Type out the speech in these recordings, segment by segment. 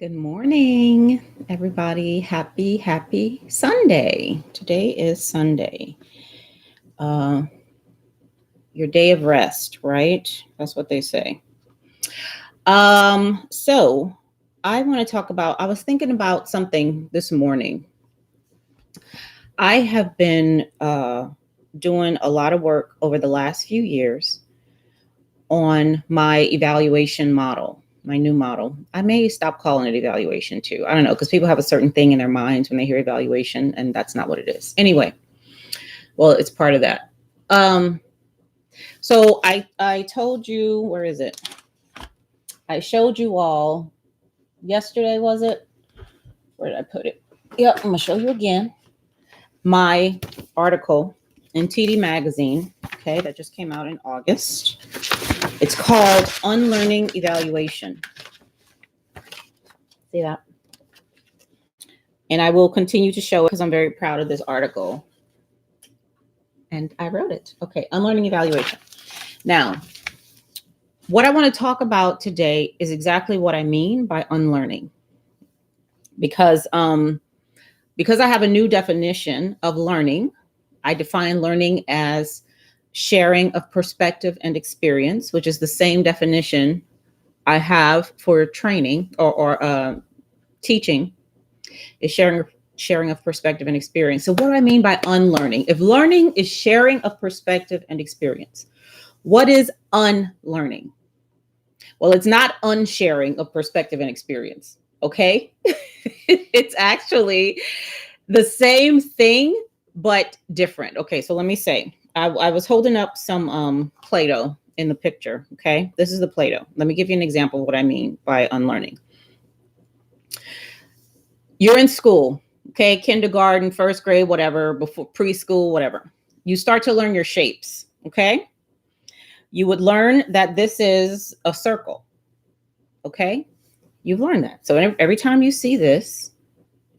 Good morning, everybody. Happy Sunday. Today is Sunday. Uh, your day of rest, right? That's what they say. So I want to talk about, I was thinking about something this morning. I have been doing a lot of work over the last few years on my evaluation model, my new model. I may stop calling it evaluation too. I don't know, because people have a certain thing in their minds when they hear evaluation, and that's not what it is. Anyway, well, it's part of that. So I told you, where is it? I showed you all yesterday, was it? Where did I put it? Yep, I'm gonna show you again. My article in TD Magazine, okay, that just came out in August. It's called Unlearning Evaluation. See that? And I will continue to show it because I'm very proud of this article. And I wrote it. Okay, Unlearning Evaluation. Now, what I want to talk about today is exactly what I mean by unlearning. Because I have a new definition of learning. I define learning as sharing of perspective and experience, which is the same definition I have for training or teaching, is sharing of perspective and experience. So what do I mean by unlearning? If learning is sharing of perspective and experience, what is unlearning? Well, it's not unsharing of perspective and experience, okay? It's actually the same thing, but different. Okay, so let me say, I was holding up some Play-Doh in the picture, okay? This is the Play-Doh. Let me give you an example of what I mean by unlearning. You're in school, okay? Kindergarten, first grade, whatever, before preschool, whatever. You start to learn your shapes, okay? You would learn that this is a circle, okay? You've learned that. So every time you see this,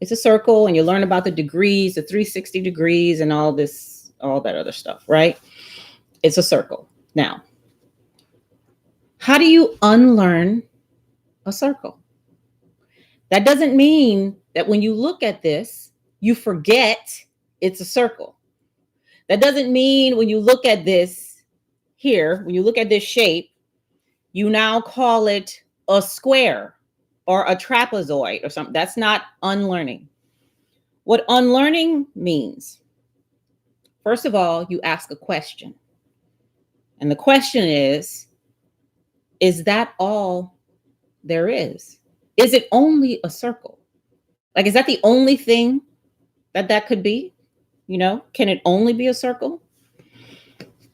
it's a circle, and you learn about the degrees, the 360 degrees and all that other stuff, right? It's a circle. Now, how do you unlearn a circle? That doesn't mean that when you look at this, you forget it's a circle. That doesn't mean when you look at this here, when you look at this shape, you now call it a square or a trapezoid or something. That's not unlearning. What unlearning means, first of all, you ask a question. And the question is that all there is? Is it only a circle? Like, is that the only thing that could be? You know, can it only be a circle?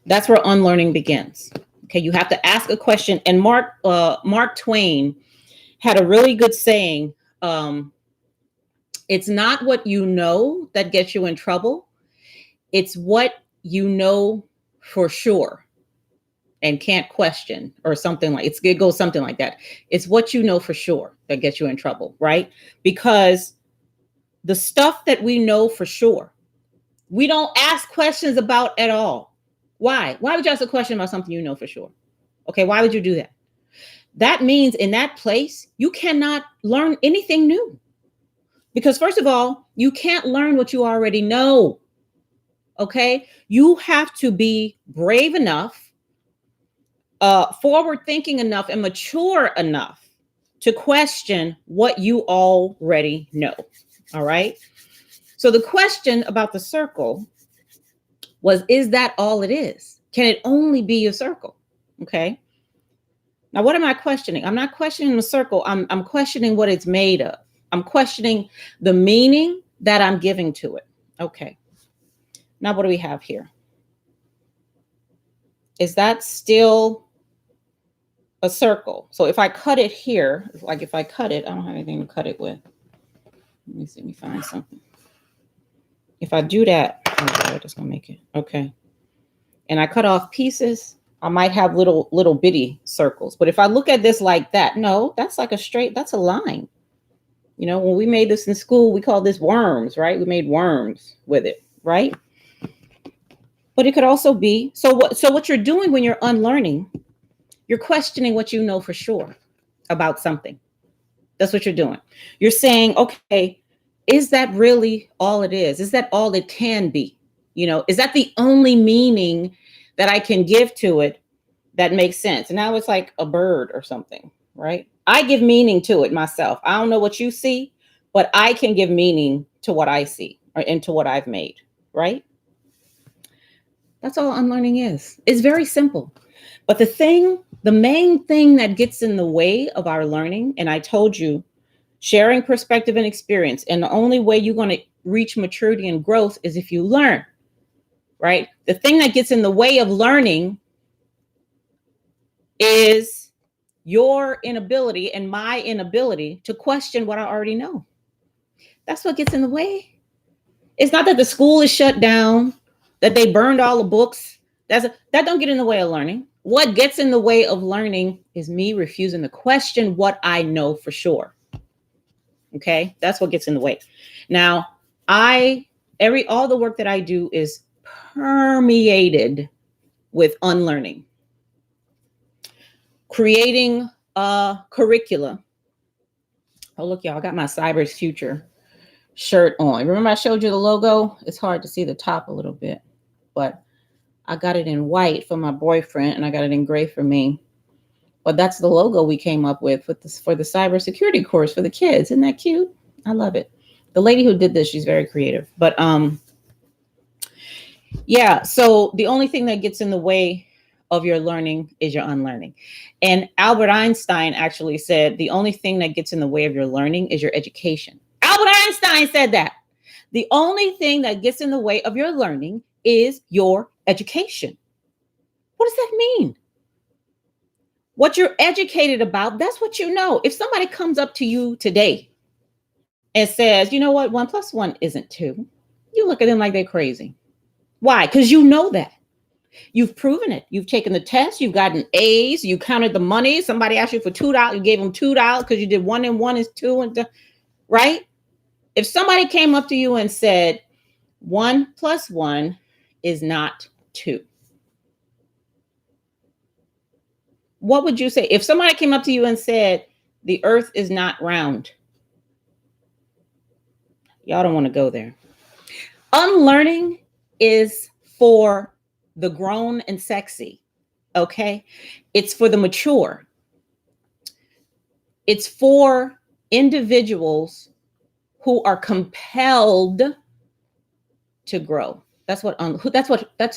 That's where unlearning begins. Okay, you have to ask a question. And Mark Twain had a really good saying. It's not what you know that gets you in trouble. It's what you know for sure and can't question, or something like it goes something like that. It's what you know for sure that gets you in trouble, right? Because the stuff that we know for sure, we don't ask questions about at all. Why? Why would you ask a question about something you know for sure? Okay, why would you do that? That means in that place, you cannot learn anything new. Because first of all, you can't learn what you already know. Okay, you have to be brave enough, forward thinking enough, and mature enough to question what you already know. All right. So the question about the circle was, is that all it is? Can it only be a circle? Okay. Now, what am I questioning? I'm not questioning the circle. I'm questioning what it's made of. I'm questioning the meaning that I'm giving to it. Okay. Now, what do we have here? Is that still a circle? So if I cut it here, like if I cut it, I don't have anything to cut it with. Let me find something. If I do that, oh, that's gonna make it. Okay. And I cut off pieces, I might have little bitty circles. But if I look at this like that, no, that's like that's a line. You know, when we made this in school, we called this worms, right? We made worms with it, right? But it could also be, so what you're doing when you're unlearning, you're questioning what you know for sure about something. That's what you're doing. You're saying, okay, is that really all it is? Is that all it can be? Is that the only meaning that I can give to it that makes sense? And now it's like a bird or something, right? I give meaning to it myself. I don't know what you see, but I can give meaning to what I see or into what I've made, right? That's all unlearning is. It's very simple. But the main thing that gets in the way of our learning, and I told you, sharing perspective and experience. And the only way you're going to reach maturity and growth is if you learn, right? The thing that gets in the way of learning is your inability and my inability to question what I already know. That's what gets in the way. It's not that the school is shut down, that they burned all the books. That don't get in the way of learning. What gets in the way of learning is me refusing to question what I know for sure. Okay, that's what gets in the way. Now, all the work that I do is permeated with unlearning. Creating a curricula. Oh, look, y'all, I got my Cyber's Future shirt on. Remember I showed you the logo? It's hard to see the top a little bit, but I got it in white for my boyfriend and I got it in gray for me. But that's the logo we came up with this for the cybersecurity course for the kids. Isn't that cute? I love it. The lady who did this, she's very creative. But yeah, so the only thing that gets in the way of your learning is your unlearning. And Albert Einstein actually said the only thing that gets in the way of your learning is your education. Albert Einstein said that. The only thing that gets in the way of your learning is your education. What does that mean? What you're educated about, that's what you know. If somebody comes up to you today and says, you know what, 1 + 1 isn't 2, you look at them like they're crazy. Why? Because you know that. You've proven it. You've taken the test. You've gotten A's. You counted the money. Somebody asked you for $2. You gave them $2 because you did 1 and 1 is 2, and right? If somebody came up to you and said 1 + 1 is not 2, what would you say? If somebody came up to you and said the earth is not round, y'all don't want to go there. Unlearning is for the grown and sexy, okay? It's for the mature. It's for individuals who are compelled to grow. That's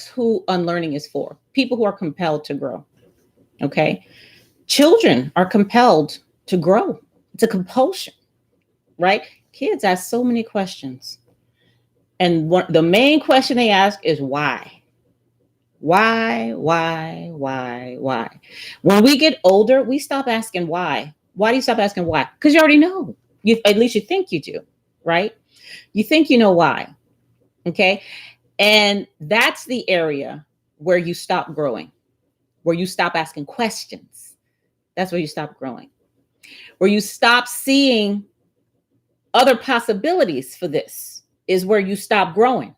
who unlearning is for. People who are compelled to grow. Okay. Children are compelled to grow. It's a compulsion, right? Kids ask so many questions. And the main question they ask is why? Why? When we get older, we stop asking why. Why do you stop asking why? Because you already know. At least you think you do, right? You think you know why. Okay. And that's the area where you stop growing, where you stop asking questions. That's where you stop growing, where you stop seeing other possibilities for this is where you stop growing.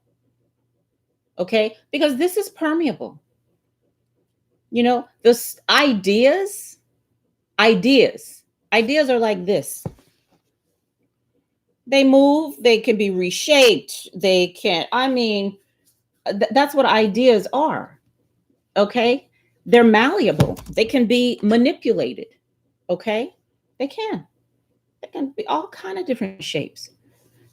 Okay. Because this is permeable. This ideas are like this. They move, they can be reshaped. That's what ideas are. Okay. They're malleable. They can be manipulated. Okay. They can be all kind of different shapes,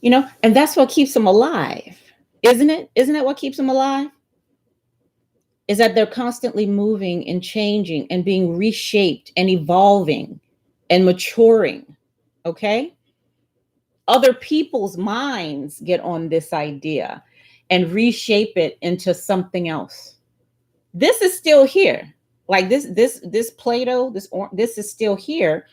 and that's what keeps them alive. Isn't it? Isn't that what keeps them alive? Is that they're constantly moving and changing and being reshaped and evolving and maturing. Okay. Other people's minds get on this idea and reshape it into something else. This is still here. Like this Play-Doh, this is still here,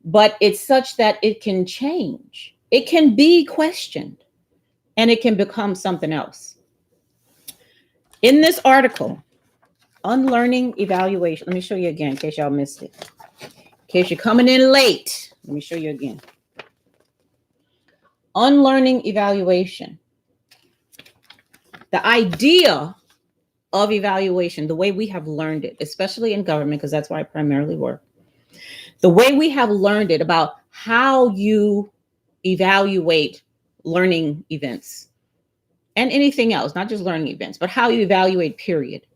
but it's such that it can change. It can be questioned and it can become something else. In this article, Unlearning Evaluation, let me show you again in case y'all missed it. In case you're coming in late, let me show you again. Unlearning Evaluation. The idea of evaluation, the way we have learned it, especially in government, because that's where I primarily work. The way we have learned it about how you evaluate learning events and anything else, not just learning events, but how you evaluate, period.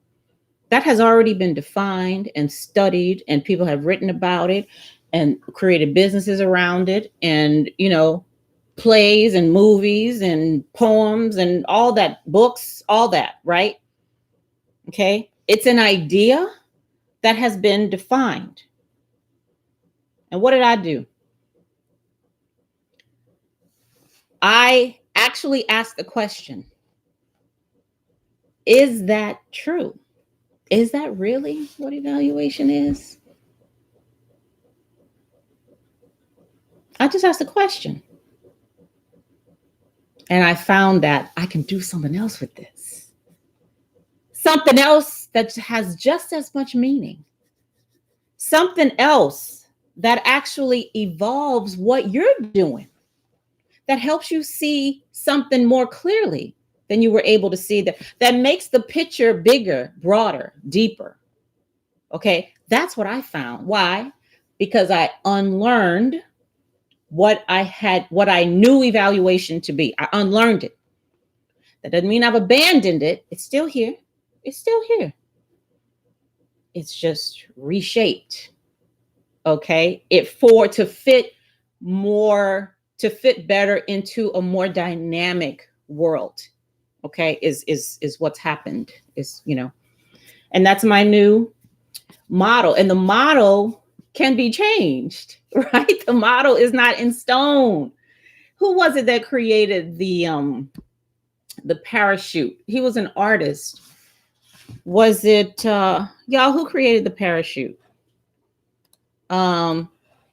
That has already been defined and studied, and people have written about it and created businesses around it, and, plays and movies and poems and all that, books, all that, right? Okay. It's an idea that has been defined. And what did I do? I actually asked the question, is that true? Is that really what evaluation is? I just asked a question. And I found that I can do something else with this. Something else that has just as much meaning. Something else that actually evolves what you're doing, that helps you see something more clearly than you were able to see, that makes the picture bigger, broader, deeper. Okay, that's what I found. Why? Because I unlearned what I knew evaluation to be. I unlearned it. That doesn't mean I've abandoned it. It's still here. It's still here. It's just reshaped. Okay, to fit better into a more dynamic world. Okay, is what's happened. And that's my new model. And the model can be changed, right? The model is not in stone. Who was it that created the parachute? He was an artist. Was it y'all, who created the parachute?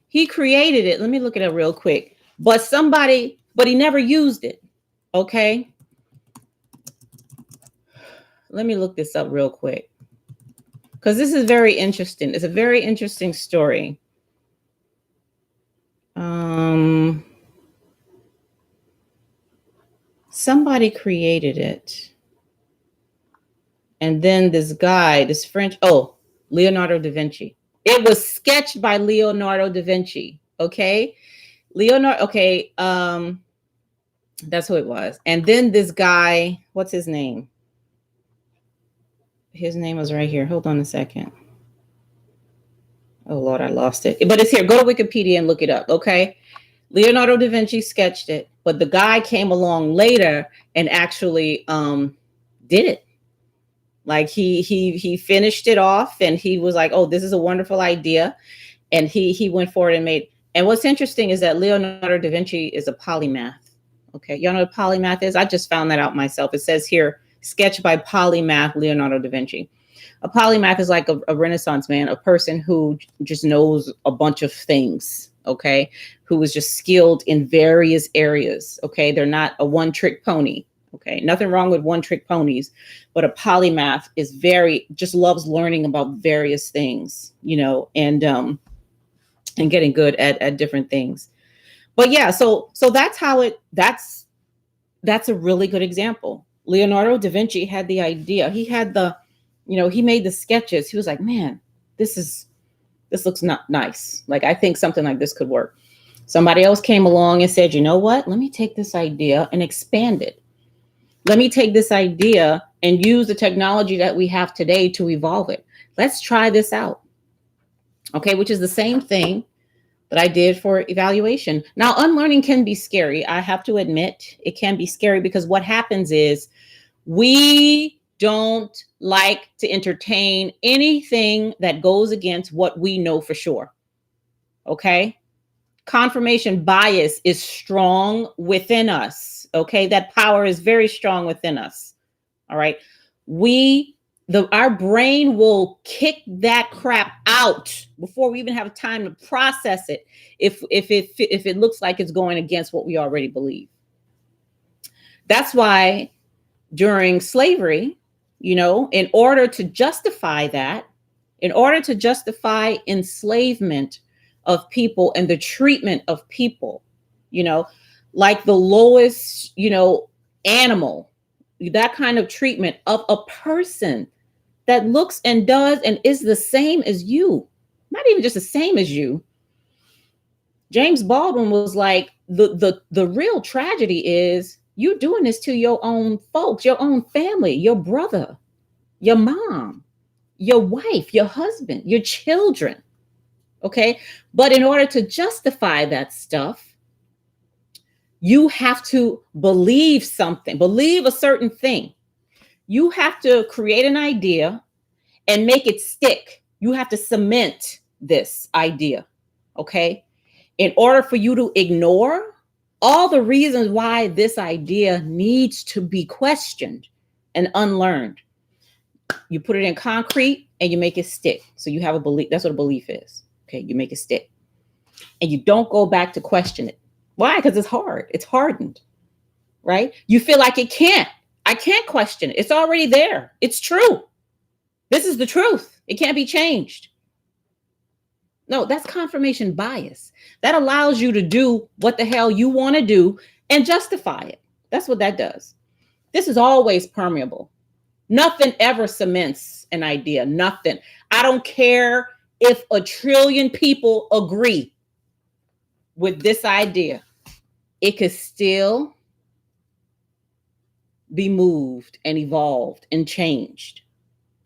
He created it. Let me look at it real quick. But he never used it. Okay. Let me look this up real quick, because this is very interesting. It's a very interesting story. Somebody created it. And then this French, Leonardo da Vinci. It was sketched by Leonardo da Vinci. Okay. Okay. That's who it was. And then this guy, what's his name? His name was right here. Hold on a second. Oh, Lord, I lost it. But it's here. Go to Wikipedia and look it up. Okay. Leonardo da Vinci sketched it, but the guy came along later and actually did it. Like he finished it off, and he was like, oh, this is a wonderful idea. And he went forward and made. And what's interesting is that Leonardo da Vinci is a polymath. Okay. Y'all know what polymath is? I just found that out myself. It says here, sketched by polymath Leonardo da Vinci. A polymath is like a Renaissance man, a person who just knows a bunch of things. Okay. Who is just skilled in various areas. Okay. They're not a one-trick pony. Okay. Nothing wrong with one-trick ponies, but a polymath is just loves learning about various things, and getting good at different things. But yeah, so that's a really good example. Leonardo da Vinci had the idea. He had he made the sketches. He was like, man, this looks not nice. Like, I think something like this could work. Somebody else came along and said, you know what? Let me take this idea and expand it. Let me take this idea and use the technology that we have today to evolve it. Let's try this out. Okay, which is the same thing that I did for evaluation. Now, unlearning can be scary. I have to admit, it can be scary, because what happens is we don't like to entertain anything that goes against what we know for sure. Okay? Confirmation bias is strong within us. Okay? That power is very strong within us. All right? Our brain will kick that crap out before we even have time to process it if it looks like it's going against what we already believe. That's why during slavery, in order to justify enslavement of people and the treatment of people, like the lowest, animal, that kind of treatment of a person that looks and does and is the same as you, not even just the same as you, James Baldwin was like, the real tragedy is you doing this to your own folks, your own family, your brother, your mom, your wife, your husband, your children. Okay. But in order to justify that stuff, you have to believe something, believe a certain thing. You have to create an idea and make it stick. You have to cement this idea. Okay. In order for you to ignore all the reasons why this idea needs to be questioned and unlearned, you put it in concrete and you make it stick. So you have a belief. That's what a belief is. Okay. You make it stick and you don't go back to question it. Why? Because it's hard. It's hardened, right? You feel like I can't question it. It's already there. It's true. This is the truth. It can't be changed. No, that's confirmation bias. That allows you to do what the hell you want to do and justify it. That's what that does. This is always permeable. Nothing ever cements an idea. Nothing. I don't care if 1 trillion people agree with this idea. It could still be moved and evolved and changed.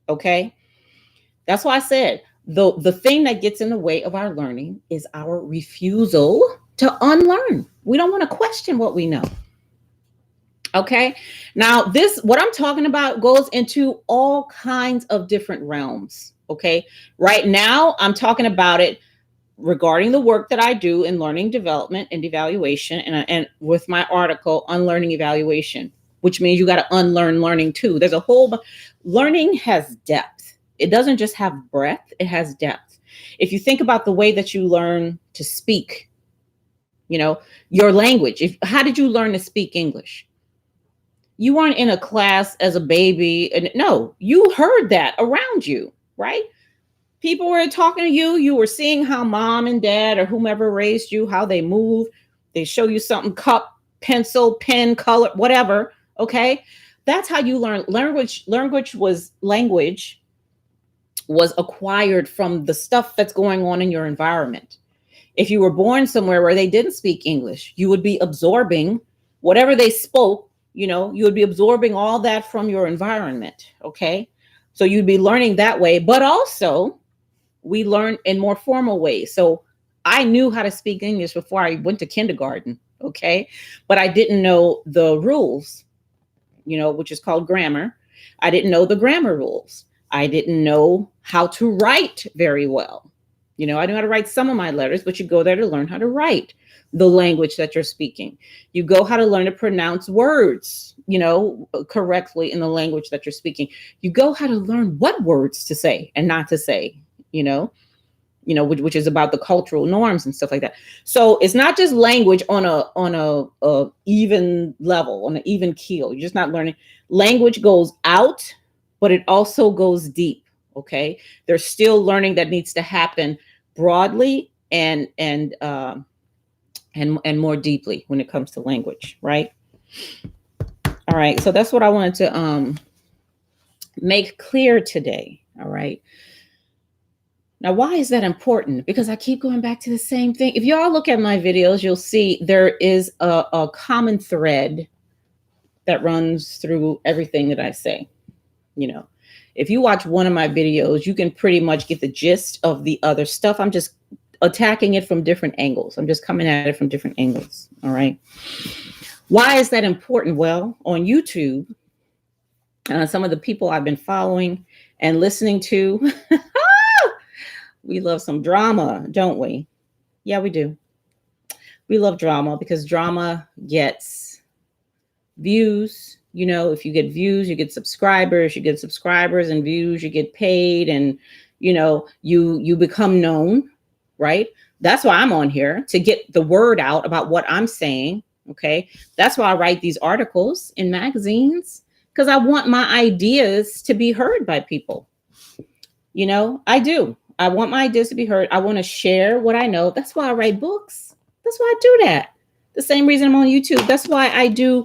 Okay? That's why I said the thing that gets in the way of our learning is our refusal to unlearn. We don't want to question what we know. Okay. Now, what I'm talking about goes into all kinds of different realms. Okay. Right now, I'm talking about it regarding the work that I do in learning development and evaluation, and with my article, Unlearning Evaluation, which means you got to unlearn learning too. There's a whole learning has depth. It doesn't just have breadth, it has depth. If you think about the way that you learn to speak, your language, how did you learn to speak English? You weren't in a class as a baby. And no, you heard that around you, right? People were talking to you. You were seeing how mom and dad or whomever raised you, how they move. They show you something, cup, pencil, pen, color, whatever. Okay. That's how you learn. Language was acquired from the stuff that's going on in your environment. If you were born somewhere where they didn't speak English, you would be absorbing whatever they spoke. You would be absorbing all that from your environment. Okay. So you'd be learning that way, but also we learn in more formal ways. So I knew how to speak English before I went to kindergarten. Okay. But I didn't know the rules, which is called grammar. I didn't know the grammar rules. I didn't know how to write very well. I knew how to write some of my letters, but you go there to learn how to write the language that you're speaking. You go how to learn to pronounce words, correctly in the language that you're speaking. You go how to learn what words to say and not to say, which is about the cultural norms and stuff like that. So it's not just language on a even level, on an even keel. You're just not learning. Language goes out, but it also goes deep. Okay. There's still learning that needs to happen broadly and more deeply when it comes to language. Right. All right. So that's what I wanted to make clear today. All right. Now, why is that important? Because I keep going back to the same thing. If y'all look at my videos, you'll see there is a common thread that runs through everything that I say. If you watch one of my videos, you can pretty much get the gist of the other stuff. I'm just attacking it from different angles. I'm just coming at it from different angles. All right. Why is that important? Well, on YouTube, some of the people I've been following and listening to, we love some drama, don't we? Yeah, we do. We love drama because drama gets views. If you get views, you get subscribers. You get subscribers and views, you get paid, and you become known, right? That's why I'm on here, to get the word out about what I'm saying. Okay, that's why I write these articles in magazines, because I want my ideas to be heard by people. I do. I want my ideas to be heard. I want to share what I know. That's why I write books. That's why I do that. The same reason I'm on YouTube. That's why I do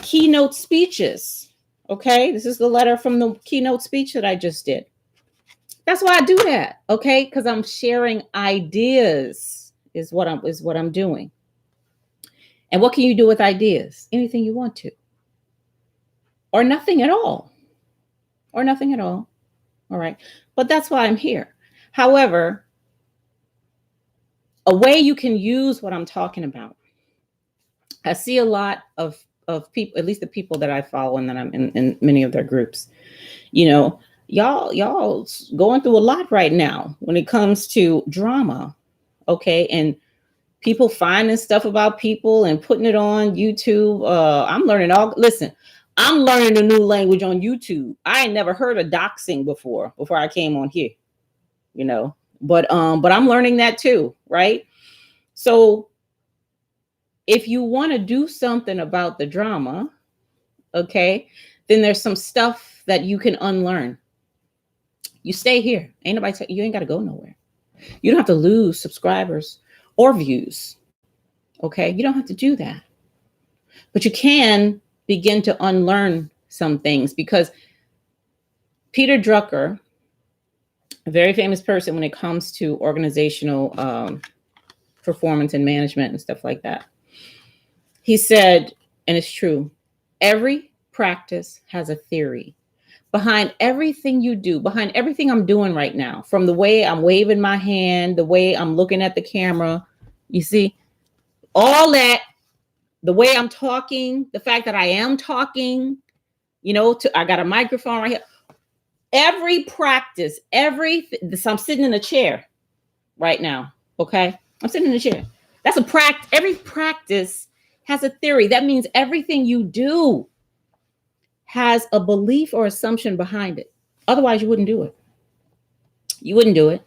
keynote speeches. Okay. This is the letter from the keynote speech that I just did. That's why I do that. Okay. Because I'm sharing ideas. is what I'm doing. And what can you do with ideas? Anything you want to. Or nothing at all. Or nothing at all. All right. But that's why I'm here. However, a way you can use what I'm talking about. I see a lot of people, at least the people that I follow and that I'm in many of their groups. You know, y'all going through a lot right now when it comes to drama. Okay. And people finding stuff about people and putting it on YouTube. I'm learning I'm learning a new language on YouTube. I ain't never heard of doxing before I came on here, you know, but I'm learning that too. Right. So if you want to do something about the drama, okay, then there's some stuff that you can unlearn. You stay here. Ain't nobody you ain't got to go nowhere. You don't have to lose subscribers or views. Okay, you don't have to do that. But you can begin to unlearn some things, because Peter Drucker, a very famous person when it comes to organizational performance and management and stuff like that, he said, and it's true, every practice has a theory. Behind everything you do, behind everything I'm doing right now, from the way I'm waving my hand, the way I'm looking at the camera, you see, all that, the way I'm talking, the fact that I am talking, you know, I got a microphone right here. Every practice, so I'm sitting in a chair right now, okay? I'm sitting in a chair. That's a practice. Every practice has a theory. That means everything you do has a belief or assumption behind it. Otherwise, you wouldn't do it. You wouldn't do it.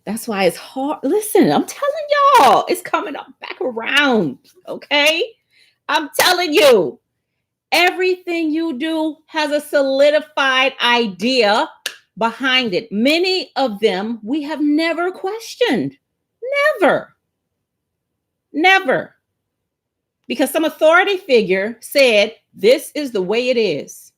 That's why it's hard. Listen, I'm telling y'all, it's coming up back around, okay? I'm telling you, everything you do has a solidified idea behind it. Many of them we have never questioned. Never. Because some authority figure said, this is the way it is.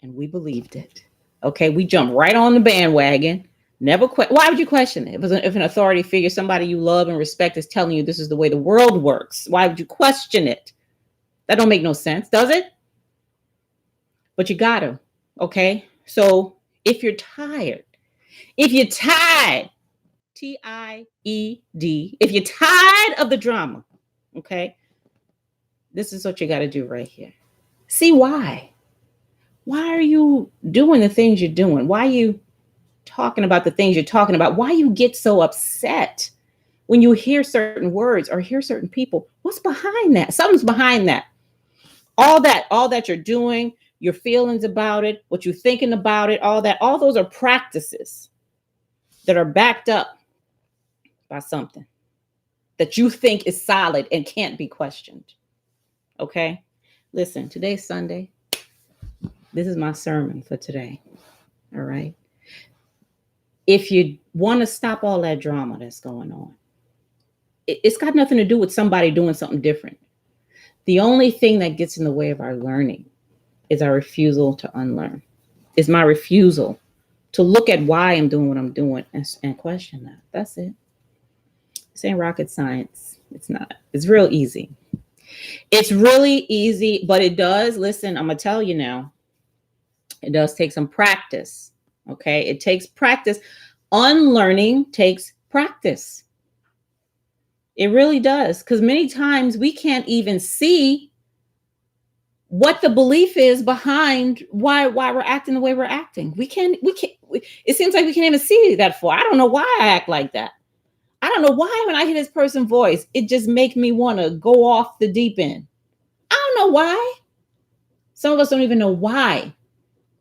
And we believed it. Okay, we jumped right on the bandwagon. Why would you question it? If an authority figure, somebody you love and respect, is telling you this is the way the world works, why would you question it? That don't make no sense, does it? But you gotta, okay? So if you're tired, T-I-E-D, if you're tired of the drama, okay, this is what you got to do right here. See why. Why are you doing the things you're doing? Why are you talking about the things you're talking about? Why you get so upset when you hear certain words or hear certain people? What's behind that? Something's behind that. All that you're doing, your feelings about it, what you're thinking about it, all those are practices that are backed up by something that you think is solid and can't be questioned. Okay? Listen, today's Sunday. This is my sermon for today. All right? If you want to stop all that drama that's going on, it's got nothing to do with somebody doing something different. The only thing that gets in the way of our learning is our refusal to unlearn. Is my refusal to look at why I'm doing what I'm doing and question that. That's it. This ain't rocket science. It's not. It's real easy. It's really easy, but it does, listen, I'm going to tell you now, it does take some practice. Okay. It takes practice. Unlearning takes practice. It really does. Because many times we can't even see what the belief is behind why we're acting the way we're acting. It seems like we can't even see that far. I don't know why I act like that. I don't know why when I hear this person's voice, it just makes me want to go off the deep end. I don't know why. Some of us don't even know why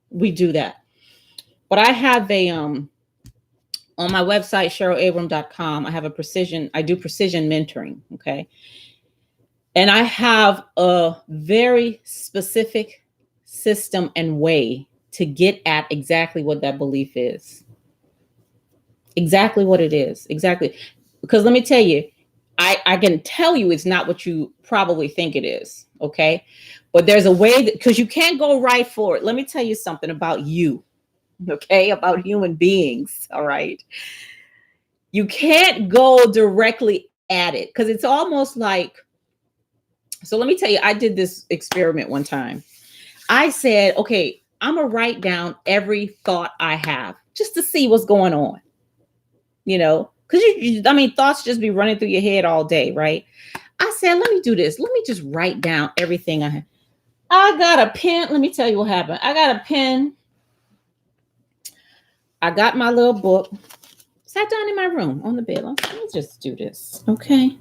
we do that. But I have on my website, CherylAbram.com, I do precision mentoring, okay? And I have a very specific system and way to get at exactly what that belief is. Exactly what it is. Exactly. Because let me tell you, I can tell you it's not what you probably think it is. Okay. But there's a way because you can't go right for it. Let me tell you something about you. Okay. About human beings. All right. You can't go directly at it because it's almost like, so let me tell you, I did this experiment one time. I said, okay, I'm going to write down every thought I have just to see what's going on, because I mean, thoughts just be running through your head all day, right? I said, let me do this. Let me just write down everything I have. I got a pen. Let me tell you what happened. I got a pen. I got my little book. Sat down in my room on the bed. Let me just do this. Okay.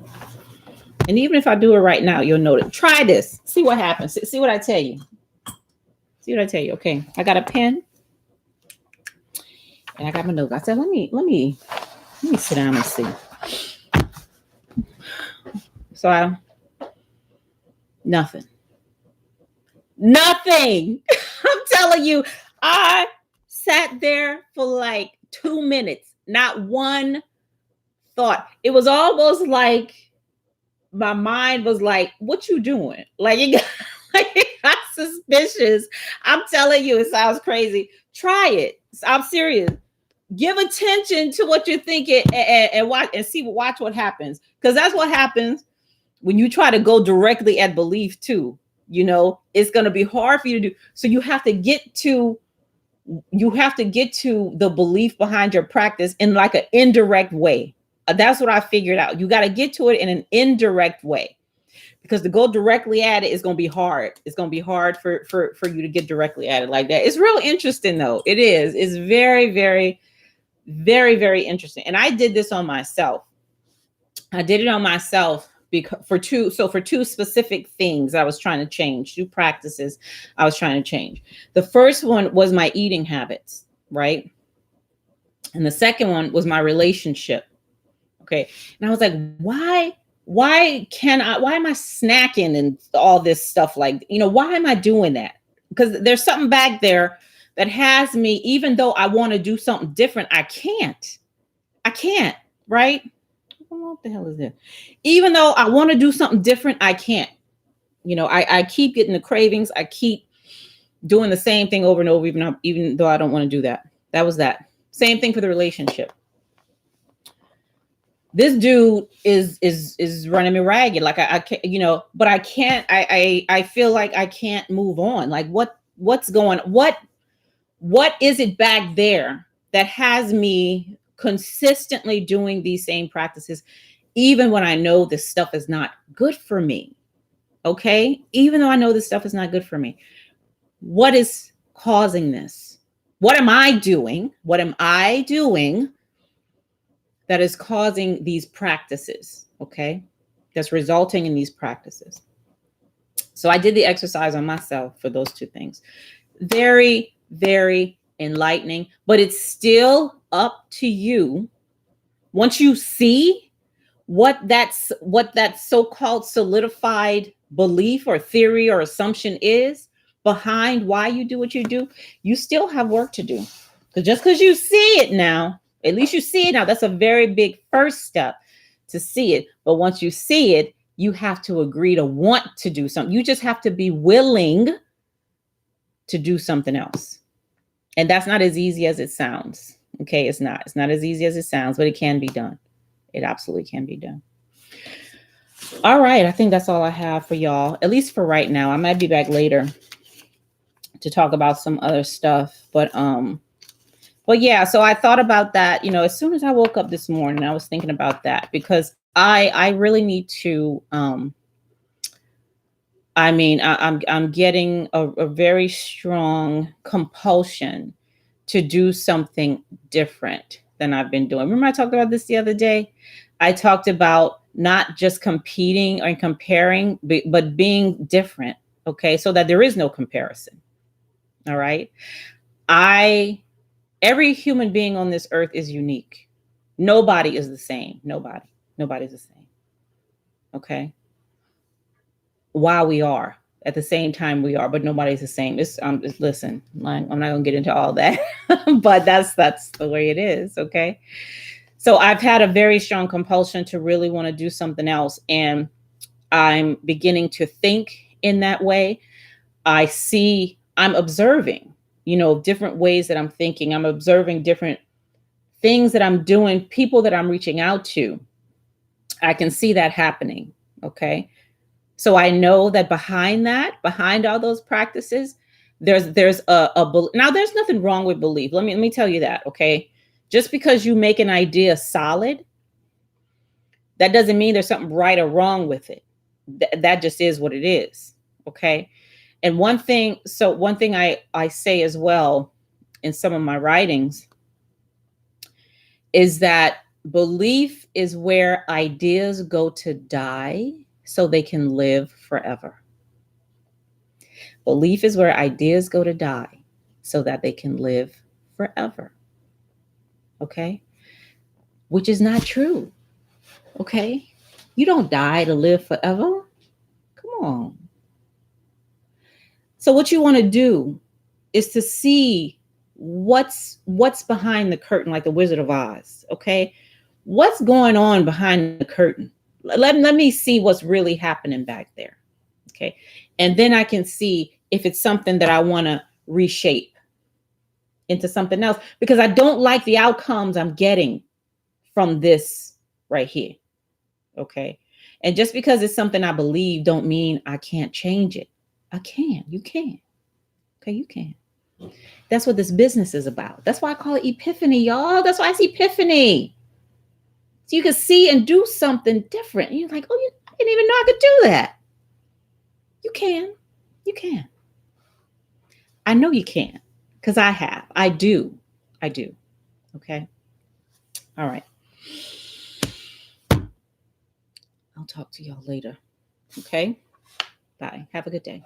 And even if I do it right now, you'll notice. Try this. See what happens. See what I tell you. See what I tell you. Okay. I got a pen. And I got my notes. I said, let me sit down and see. So nothing. I'm telling you, I sat there for like 2 minutes, not one thought. It was almost like my mind was like, what you doing? Like it got suspicious. I'm telling you, it sounds crazy. Try it. I'm serious. Give attention to what you're thinking and watch and watch what happens. Because that's what happens when you try to go directly at belief too. It's going to be hard for you to do. So you have to get to the belief behind your practice in like an indirect way. That's what I figured out. You got to get to it in an indirect way, because to go directly at it is going to be hard. It's going to be hard for you to get directly at it like that. It's real interesting though. It is. It's very, very, very, very interesting. And I did this on myself. I did it on myself because for two specific things I was trying to change, 2 practices I was trying to change. The first one was my eating habits, right? And the second one was my relationship. Okay. And I was like, why am I snacking and all this stuff? Like, why am I doing that? Because there's something back there that has me, even though I want to do something different, I can't, right? What the hell is this? Even though I want to do something different, I can't. I keep getting the cravings. I keep doing the same thing over and over, even though I don't want to do that. That was that. Same thing for the relationship. This dude is running me ragged. Like I can't, but I can't. I feel like I can't move on. Like what's going? What is it back there that has me consistently doing these same practices, even when I know this stuff is not good for me? Okay. Even though I know this stuff is not good for me, what is causing this? What am I doing? That is causing these practices? Okay. That's resulting in these practices. So I did the exercise on myself for those 2 things. Very, very enlightening, but it's still up to you. Once you see what that so-called solidified belief or theory or assumption is behind why you do what you do, you still have work to do. Because just because you see it now, at least you see it now, that's a very big first step to see it. But once you see it, you have to agree to want to do something. You just have to be willing to do something else. And that's not as easy as it sounds. Okay, it's not as easy as it sounds, but it can be done. It absolutely can be done. All right, I think that's all I have for y'all, at least for right now. I might be back later to talk about some other stuff, but yeah, so I thought about that, as soon as I woke up this morning, I was thinking about that because I really need to, I'm getting a very strong compulsion to do something different than I've been doing. Remember I talked about this the other day? I talked about not just competing or comparing, but being different. Okay. So that there is no comparison. All right. Every human being on this earth is unique. Nobody is the same. Nobody's the same. Okay. While we are at the same time we are, but nobody's the same. Listen, I'm not gonna get into all that, but that's the way it is. Okay. So I've had a very strong compulsion to really want to do something else. And I'm beginning to think in that way. I'm observing, different ways that I'm thinking. I'm observing different things that I'm doing, people that I'm reaching out to, I can see that happening. Okay. So I know that behind all those practices, there's now there's nothing wrong with belief. Let me tell you that. Okay. Just because you make an idea solid, that doesn't mean there's something right or wrong with it. That just is what it is. Okay. And one thing I say as well in some of my writings is that belief is where ideas go to die so they can live forever. Belief is where ideas go to die so that they can live forever. Okay? Which is not true. Okay? You don't die to live forever. Come on. So what you want to do is to see what's behind the curtain, like the Wizard of Oz. Okay? What's going on behind the curtain? Let me see what's really happening back there. Okay? And then I can see if it's something that I want to reshape into something else, because I don't like the outcomes I'm getting from this right here. Okay. And just because it's something I believe don't mean I can't change it. I can. You can. Okay, you can. That's what this business is about. That's why I call it Epiphany, y'all. That's why it's Epiphany. So you can see and do something different. And you're like, oh, I didn't even know I could do that. You can. You can. I know you can, because I have. I do. Okay. All right. I'll talk to y'all later. Okay. Bye. Have a good day.